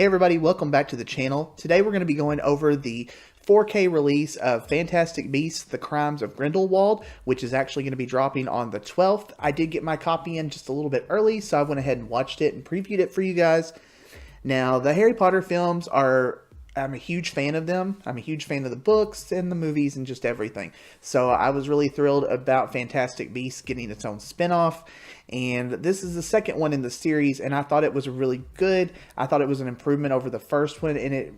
Hey everybody, welcome back to the channel. Today we're going to be going over the 4K release of Fantastic Beasts: The Crimes of Grindelwald, which is actually going to be dropping on the 12th. I did get my copy in just a little bit early, so I went ahead and watched it and previewed it for you guys. Now, the Harry Potter films I'm a huge fan of them. I'm a huge fan of the books and the movies and just everything. So I was really thrilled about Fantastic Beasts getting its own spinoff. And this is the second one in the series, and I thought it was really good. I thought it was an improvement over the first one, and it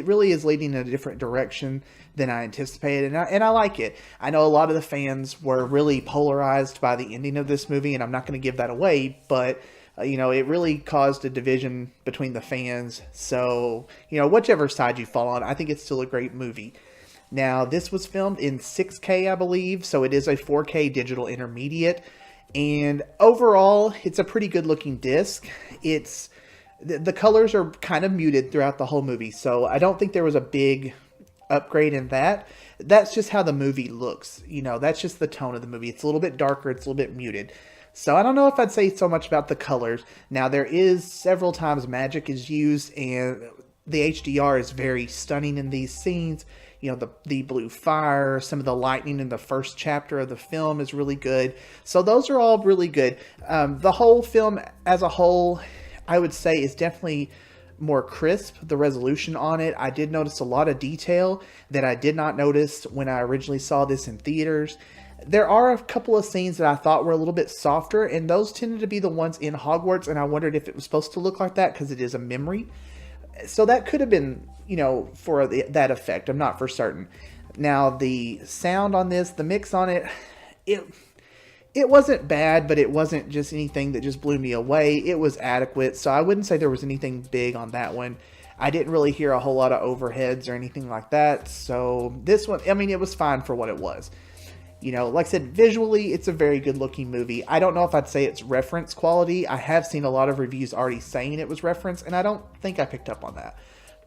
really is leading in a different direction than I anticipated, and I like it. I know a lot of the fans were really polarized by the ending of this movie, and I'm not going to give that away, but it really caused a division between the fans. So, whichever side you fall on, I think it's still a great movie. Now, this was filmed in 6K, I believe, so it is a 4K digital intermediate. And overall, it's a pretty good looking disc. The colors are kind of muted throughout the whole movie, so I don't think there was a big upgrade in that. That's just how the movie looks. That's just the tone of the movie. It's a little bit darker, it's a little bit muted. So I don't know if I'd say so much about the colors. Now, there is several times magic is used, and the HDR is very stunning in these scenes. The blue fire, some of the lightning in the first chapter of the film is really good. So those are all really good. The whole film as a whole, I would say, is definitely more crisp. The resolution on it, I did notice a lot of detail that I did not notice when I originally saw this in theaters. There are a couple of scenes that I thought were a little bit softer, and those tended to be the ones in Hogwarts, and I wondered if it was supposed to look like that because it is a memory. So that could have been, for that effect. I'm not for certain. Now, the sound on this, the mix on it, it wasn't bad, but it wasn't just anything that just blew me away. It was adequate, so I wouldn't say there was anything big on that one. I didn't really hear a whole lot of overheads or anything like that, so this one, it was fine for what it was. Like I said, visually, it's a very good looking movie. I don't know if I'd say it's reference quality. I have seen a lot of reviews already saying it was reference, and I don't think I picked up on that.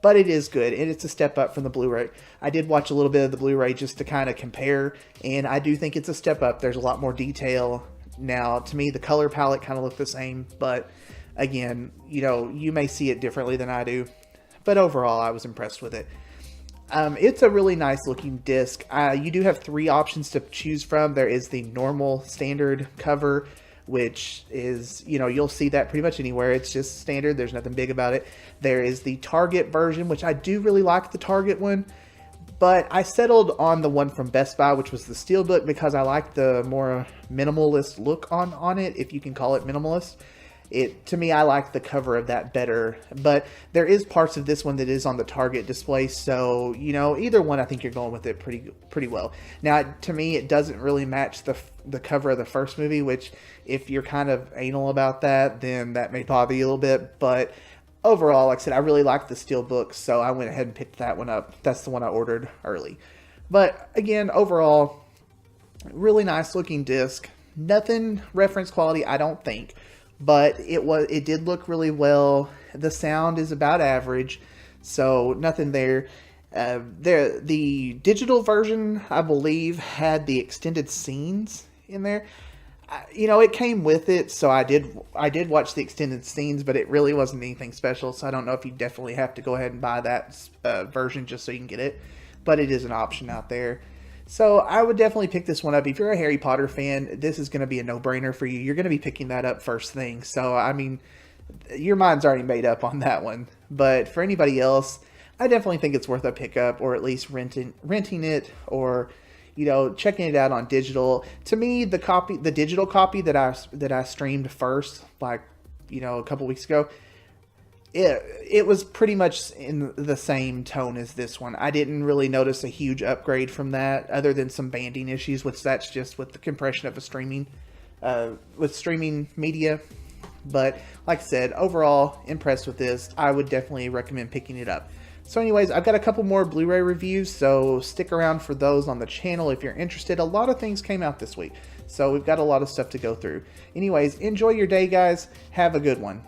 But it is good, and it's a step up from the Blu-ray. I did watch a little bit of the Blu-ray just to kind of compare, and I do think it's a step up. There's a lot more detail. Now, to me, the color palette kind of looked the same, but again, you may see it differently than I do. But overall, I was impressed with it. It's a really nice looking disc. You do have three options to choose from. There is the normal standard cover, which is, you'll see that pretty much anywhere. It's just standard. There's nothing big about it. There is the Target version, which I do really like the Target one, but I settled on the one from Best Buy, which was the Steelbook, because I like the more minimalist look on it, if you can call it minimalist. To me, I like the cover of that better, but there is parts of this one that is on the Target display, so, either one, I think you're going with it pretty well. Now, to me, it doesn't really match the cover of the first movie, which, if you're kind of anal about that, then that may bother you a little bit, but overall, like I said, I really like the Steelbook, so I went ahead and picked that one up. That's the one I ordered early. But, again, overall, really nice looking disc. Nothing reference quality, I don't think. But it did look really well. The sound is about average, so nothing there. The digital version, I believe, had the extended scenes in there. It came with it, so I did watch the extended scenes, but it really wasn't anything special. So I don't know if you definitely have to go ahead and buy that version just so you can get it, but it is an option out there. So I would definitely pick this one up. If you're a Harry Potter fan, this is going to be a no-brainer for you. You're going to be picking that up first thing. So, your mind's already made up on that one. But for anybody else, I definitely think it's worth a pickup, or at least renting it, or, checking it out on digital. To me, the digital copy that I streamed first, a couple weeks ago, it was pretty much in the same tone as this one. I didn't really notice a huge upgrade from that, other than some banding issues, which that's just with the compression of streaming media. But like I said, overall, impressed with this. I would definitely recommend picking it up. So anyways, I've got a couple more Blu-ray reviews, so stick around for those on the channel if you're interested. A lot of things came out this week, so we've got a lot of stuff to go through. Anyways, enjoy your day, guys. Have a good one.